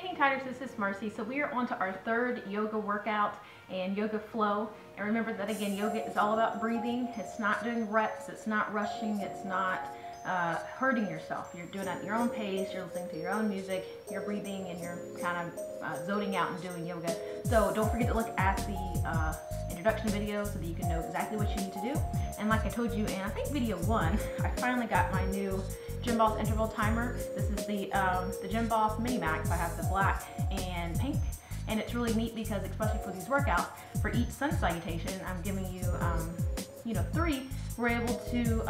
Hey Tigers, this is Mercy. So we are on to our third yoga workout and yoga flow. And remember that again, yoga is all about breathing. It's not doing reps, it's not rushing, it's not hurting yourself. You're doing it at your own pace, you're listening to your own music, you're breathing, and you're kind of zoning out and doing yoga. So don't forget to look at the introduction video so that you can know exactly what you need to do. And like I told you in, I think video 1, I finally got my new Gym Boss interval timer. This is the Gym Boss Mini Max. I have the black and pink, and it's really neat because especially for these workouts, for each sun salutation, I'm giving you, 3. We're able to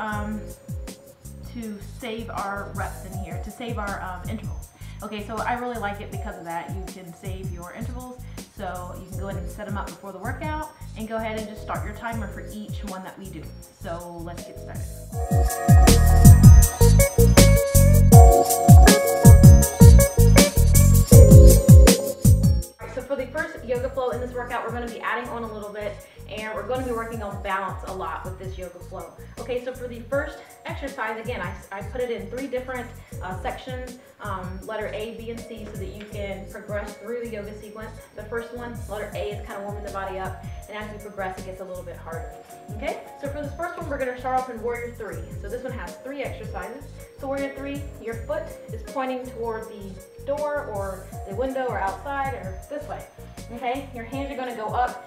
save our reps in here, to save our intervals. Okay, so I really like it because of that. You can save your intervals, so you can go ahead and set them up before the workout and go ahead and just start your timer for each one that we do. So let's get started. So for the first yoga flow in this workout, we're going to be adding on a little bit, and we're going to be working on balance a lot with this yoga flow. Okay, so for the first exercise, again, I put it in 3 different sections, letter A, B, and C, so that you can progress through the yoga sequence. The first one, letter A, is kind of warming the body up, and as we progress, it gets a little bit harder. Okay, so for this first one, we're going to start off in Warrior 3. So this one has 3 exercises. So Warrior 3, your foot is pointing toward the door or the window or outside or this way. Okay, your hands are going to go up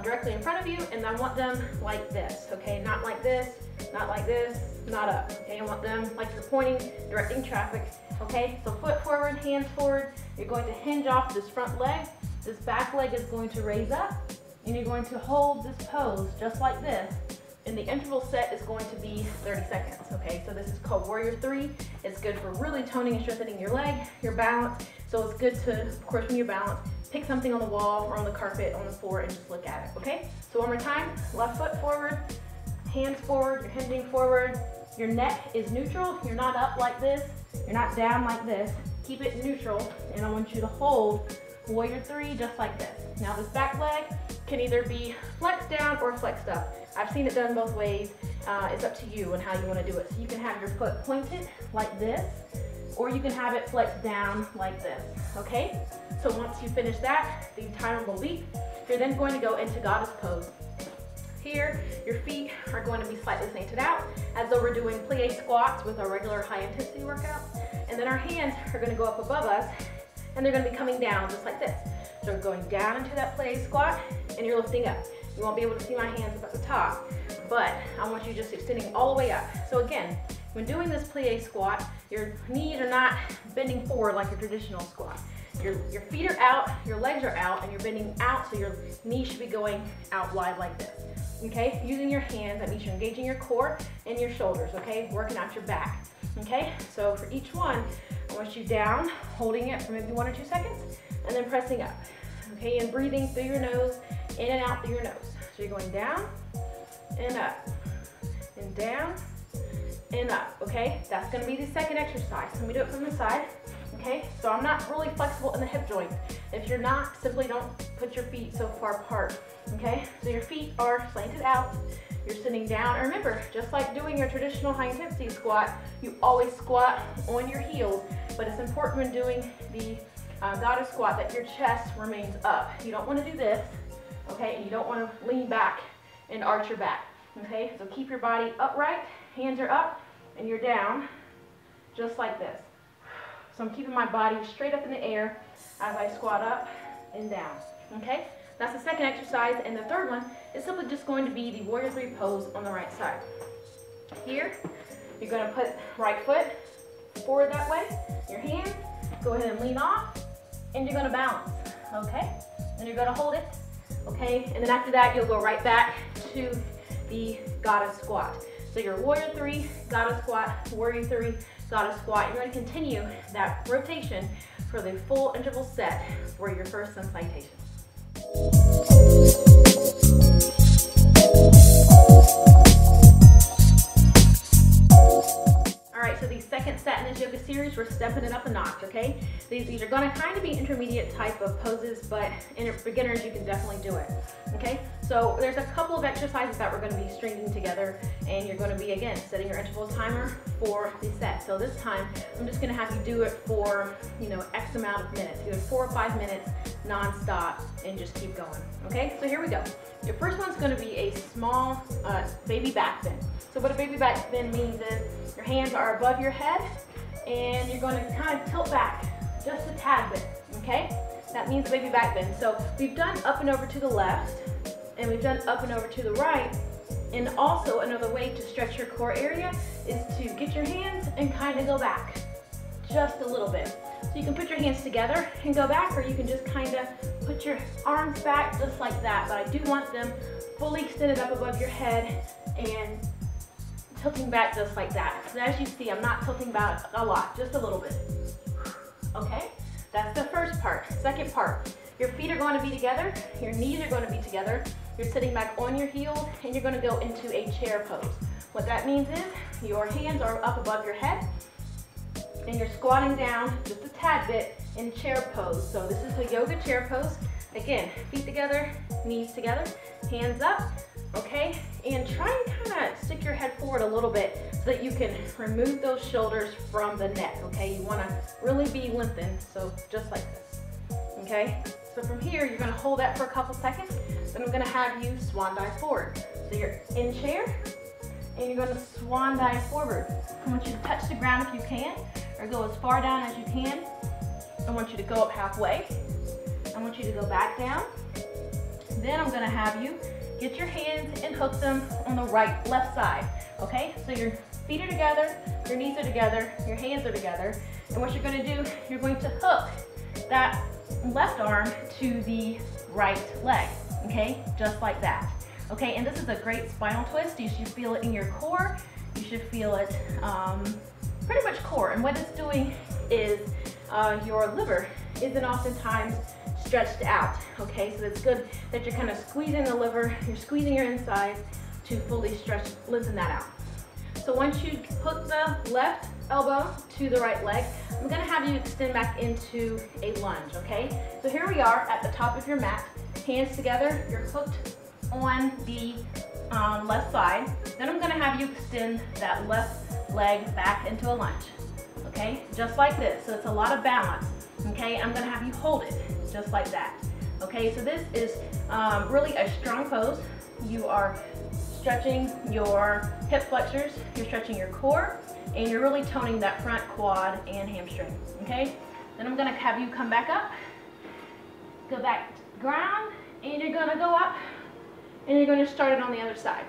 directly in front of you, and I want them like this. Okay, not like this, not like this, not up. Okay, I want them like you're pointing, directing traffic. Okay, so foot forward, hands forward. You're going to hinge off this front leg. This back leg is going to raise up, and you're going to hold this pose just like this. And the interval set is going to be 30 seconds, okay? So this is called Warrior 3. It's good for really toning and strengthening your leg, your balance. So it's good to, of course, when you balance, pick something on the wall or on the carpet, on the floor, and just look at it, okay? So one more time, left foot forward, hands forward, you're hinging forward. Your neck is neutral. You're not up like this. You're not down like this. Keep it neutral, and I want you to hold Warrior 3 just like this. Now this back leg can either be flexed down or flexed up. I've seen it done both ways. It's up to you and how you want to do it. So you can have your foot pointed like this, or you can have it flexed down like this, okay? So once you finish that, the timer will beep. You're then going to go into Goddess Pose. Here, your feet are going to be slightly slanted out, as though we're doing plie squats with our regular high intensity workout. And then our hands are going to go up above us, and they're going to be coming down just like this. So we're going down into that plie squat, and you're lifting up. You won't be able to see my hands up at the top, but I want you just extending all the way up. So again, when doing this plie squat, your knees are not bending forward like your traditional squat. Your feet are out, your legs are out, and you're bending out, so your knees should be going out wide like this. Okay, using your hands, that means you're engaging your core and your shoulders, okay? Working out your back, okay? So for each one, I want you down, holding it for maybe 1 or 2 seconds, and then pressing up, okay? And breathing through your nose, in and out through your nose. So you're going down and up, and down and up, okay? That's gonna be the second exercise. Let me do it from the side, okay? So I'm not really flexible in the hip joint. If you're not, simply don't put your feet so far apart, okay? So your feet are slanted out, you're sitting down. And remember, just like doing your traditional high intensity squat, you always squat on your heels, but it's important when doing the Goddess squat that your chest remains up. You don't wanna do this, okay? And you don't wanna lean back and arch your back, okay? So keep your body upright, hands are up, and you're down, just like this. So I'm keeping my body straight up in the air as I squat up and down, okay? That's the second exercise, and the third one is simply just going to be the Warrior 3 pose on the right side. Here, you're gonna put right foot forward that way, your hands, go ahead and lean off, and you're gonna balance, okay? And you're gonna hold it, okay? And then after that, you'll go right back to the Goddess squat. So your Warrior 3, Goddess squat, Warrior 3, Goddess squat. You're going to continue that rotation for the full interval set for your first sun salutation. All right, so the second set in this yoga series, we're stepping it up a notch, okay? These are gonna kind of be intermediate type of poses, but in beginners, you can definitely do it, okay? So there's a couple of exercises that we're gonna be stringing together, and you're gonna be, again, setting your interval timer for the set. So this time, I'm just gonna have you do it for, you know, X amount of minutes, either 4 or 5 minutes, non-stop, and just keep going, okay? So here we go. Your first one's gonna be a small baby back bend. So what a baby back bend means is your hands are above your head, and you're gonna kind of tilt back just a tad bit, okay? That means baby back bend. So we've done up and over to the left, and we've done up and over to the right, and also another way to stretch your core area is to get your hands and kind of go back just a little bit. So you can put your hands together and go back, or you can just kind of put your arms back just like that, but I do want them fully extended up above your head and tilting back just like that. So as you see, I'm not tilting back a lot, just a little bit. Okay, that's the first part. Second part, your feet are going to be together, your knees are going to be together, you're sitting back on your heels, and you're going to go into a chair pose. What that means is your hands are up above your head, and you're squatting down just a tad bit in chair pose. So this is a yoga chair pose. Again, feet together, knees together, hands up, okay? And try and kind of stick your head forward a little bit so that you can remove those shoulders from the neck, okay? You want to really be lengthened, so just like this, okay? So from here, you're going to hold that for a couple seconds, then I'm going to have you swan dive forward. So you're in chair, and you're going to swan dive forward. I want you to touch the ground if you can, or go as far down as you can. I want you to go up halfway. I want you to go back down. Then I'm gonna have you get your hands and hook them on the left side, okay? So your feet are together, your knees are together, your hands are together, and what you're gonna do, you're going to hook that left arm to the right leg, okay? Just like that, okay? And this is a great spinal twist. You should feel it in your core. You should feel it pretty much core. And what it's doing is your liver isn't oftentimes stretched out, okay? So it's good that you're kind of squeezing the liver, you're squeezing your insides to fully stretch, loosen that out. So once you hook the left elbow to the right leg, I'm gonna have you extend back into a lunge, okay? So here we are at the top of your mat, hands together, you're hooked on the left side. Then I'm gonna have you extend that left leg back into a lunge, okay? Just like this, so it's a lot of balance, okay? I'm gonna have you hold it, just like that, okay? So this is really a strong pose. You are stretching your hip flexors, you're stretching your core, and you're really toning that front quad and hamstring, okay? Then I'm gonna have you come back up, go back to ground, and you're gonna go up, and you're gonna start it on the other side.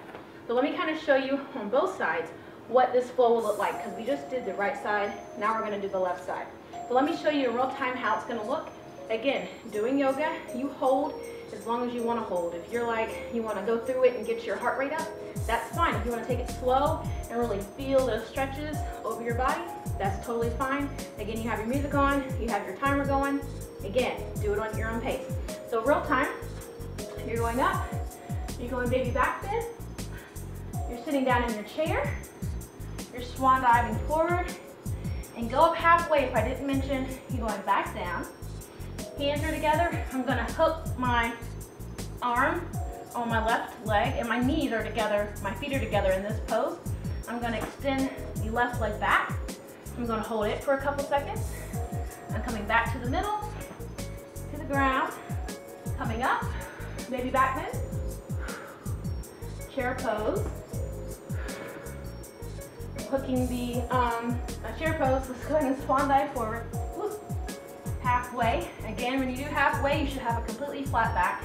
So let me kind of show you on both sides what this flow will look like, because we just did the right side, now we're gonna do the left side. So let me show you in real time how it's gonna look. Again, doing yoga, you hold as long as you wanna hold. If you're like, you wanna go through it and get your heart rate up, that's fine. If you wanna take it slow and really feel those stretches over your body, that's totally fine. Again, you have your music on, you have your timer going. Again, do it on your own pace. So real time, you're going up, you're going baby back bend, you're sitting down in your chair, you're swan diving forward, and go up halfway. If I didn't mention, you're going back down. Hands are together. I'm gonna hook my arm on my left leg, and my knees are together, my feet are together in this pose. I'm gonna extend the left leg back. I'm gonna hold it for a couple seconds. I'm coming back to the middle, to the ground, coming up, baby back bend, chair pose. Hooking the chair pose, let's go ahead and swan dive forward. Woo. Halfway. Again, when you do halfway, you should have a completely flat back.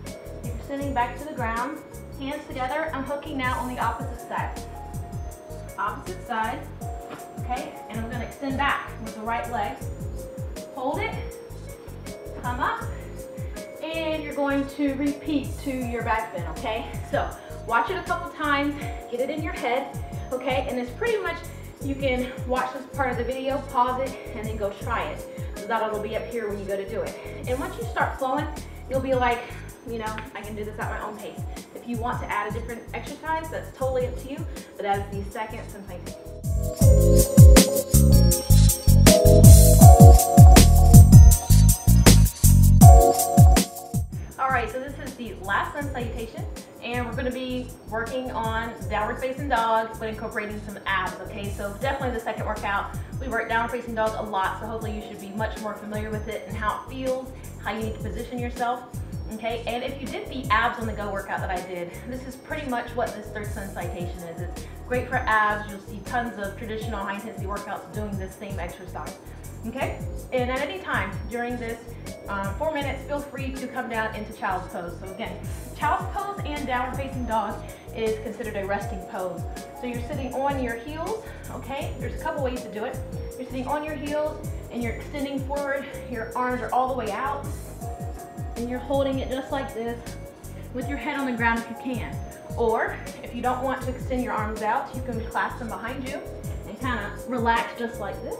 If you're sitting back to the ground, hands together, I'm hooking now on the opposite side. Opposite side, okay? And I'm gonna extend back with the right leg. Hold it, come up, and you're going to repeat to your back bend, okay? So, watch it a couple times, get it in your head, okay? And it's pretty much, you can watch this part of the video, pause it, and then go try it. So that'll be up here when you go to do it. And once you start flowing, you'll be like, you know, I can do this at my own pace. If you want to add a different exercise, that's totally up to you, but as the second, since I be working on downward facing dog, but incorporating some abs, okay? So definitely the second workout, we work downward facing dog a lot, so hopefully you should be much more familiar with it and how it feels, how you need to position yourself, okay? And if you did the abs on the go workout that I did, this is pretty much what this third sun citation is. It's great for abs. You'll see tons of traditional high intensity workouts doing this same exercise, okay? And at any time during this 4 minutes, feel free to come down into child's pose. So again, child's pose and downward facing dog is considered a resting pose. So you're sitting on your heels, okay? There's a couple ways to do it. You're sitting on your heels and you're extending forward. Your arms are all the way out and you're holding it just like this with your head on the ground if you can. Or if you don't want to extend your arms out, you can clasp them behind you and kind of relax just like this.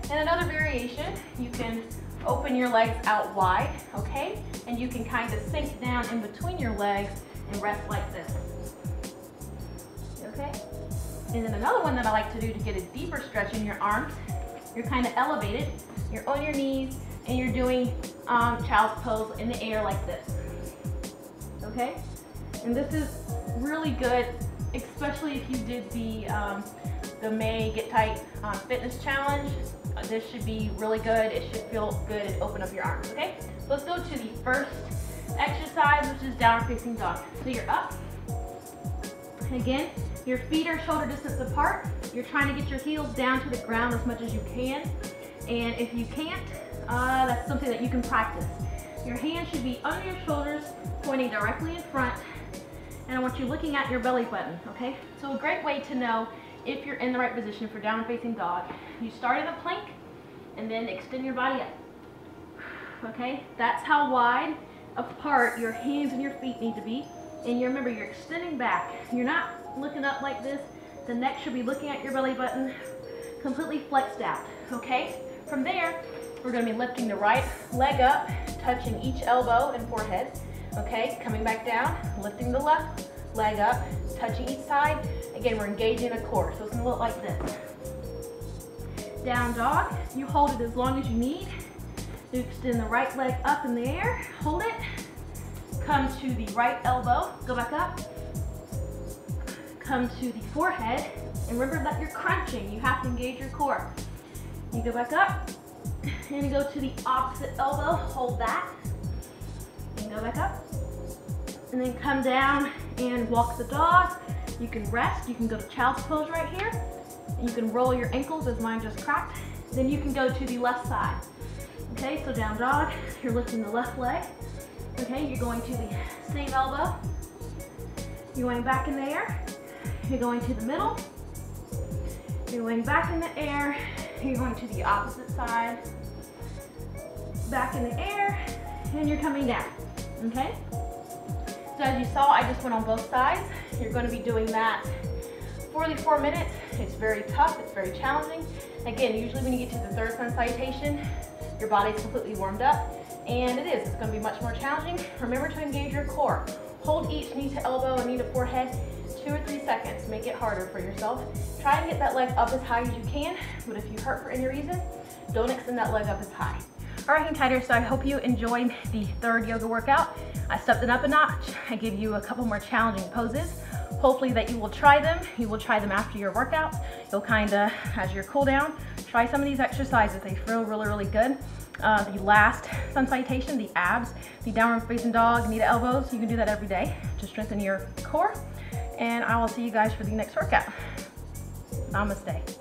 And another variation, you can open your legs out wide, okay? And you can kind of sink down in between your legs and rest like this, okay? And then another one that I like to do to get a deeper stretch in your arms, you're kind of elevated, you're on your knees, and you're doing child's pose in the air like this, okay? And this is really good, especially if you did the May Get Tight Fitness Challenge. This should be really good. It should feel good and open up your arms, okay? So let's go to the first exercise, which is downward facing dog. So you're up. And again, your feet are shoulder distance apart. You're trying to get your heels down to the ground as much as you can. And if you can't, that's something that you can practice. Your hands should be under your shoulders, pointing directly in front. And I want you looking at your belly button, okay? So a great way to know if you're in the right position for downward facing dog, you start in a plank and then extend your body up, okay? That's how wide apart your hands and your feet need to be. And you remember, you're extending back. You're not looking up like this. The neck should be looking at your belly button, completely flexed out, okay? From there, we're gonna be lifting the right leg up, touching each elbow and forehead, okay? Coming back down, lifting the left leg up, touching each side. Again, we're engaging the core, so it's gonna look like this. Down dog, you hold it as long as you need. You extend the right leg up in the air, hold it. Come to the right elbow, go back up. Come to the forehead, and remember that you're crunching. You have to engage your core. You go back up, and you go to the opposite elbow, hold that. And go back up. And then come down and walk the dog. You can rest, you can go to child's pose right here. And you can roll your ankles as mine just cracked. Then you can go to the left side. Okay, so down dog, you're lifting the left leg. Okay, you're going to the same elbow. You're going back in the air. You're going to the middle. You're going back in the air. You're going to the opposite side. Back in the air, and you're coming down, okay? So as you saw, I just went on both sides. You're going to be doing that for the 4 minutes. It's very tough, it's very challenging. Again, usually when you get to the third sun citation, your body's completely warmed up, and it's going to be much more challenging. Remember to engage your core. Hold each knee to elbow and knee to forehead 2 or 3 seconds. Make it harder for yourself. Try and get that leg up as high as you can, but if you hurt for any reason, don't extend that leg up as high. All right, Hang Tighters, so I hope you enjoyed the third yoga workout. I stepped it up a notch. I gave you a couple more challenging poses. Hopefully that you will try them. You will try them after your workouts. You'll kind of, as your cool down, try some of these exercises. They feel really, really good. The last sun citation, the abs, the downward facing dog, knee to elbows, you can do that every day to strengthen your core. And I will see you guys for the next workout. Namaste.